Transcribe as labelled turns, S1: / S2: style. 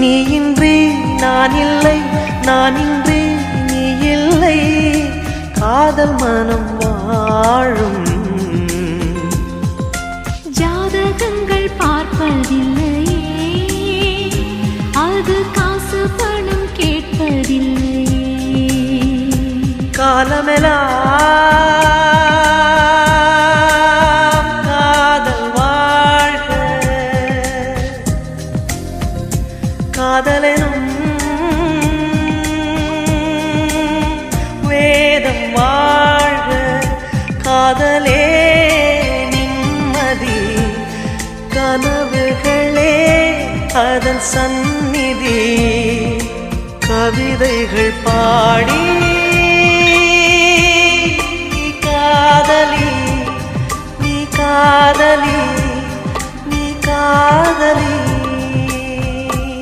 S1: நீ இன்றி நான் இல்லை, நான் இன்றி நீ இல்லை, காதல் மனம் வாழும்.
S2: ஜாதகங்கள் பார்ப்பதில்லையே, அது காசு பணம் கேட்பதில்லையே.
S1: காலமெல்லாம் காதல் வாழ்க, காதலெனும் வேதம் வாழ்க, காதலே நிம்மதி, கனவுகளே அதன் சந்நிதி. கவிதைகள் பாடி நீ காதலி, நீ காதலி, நீ காதலி.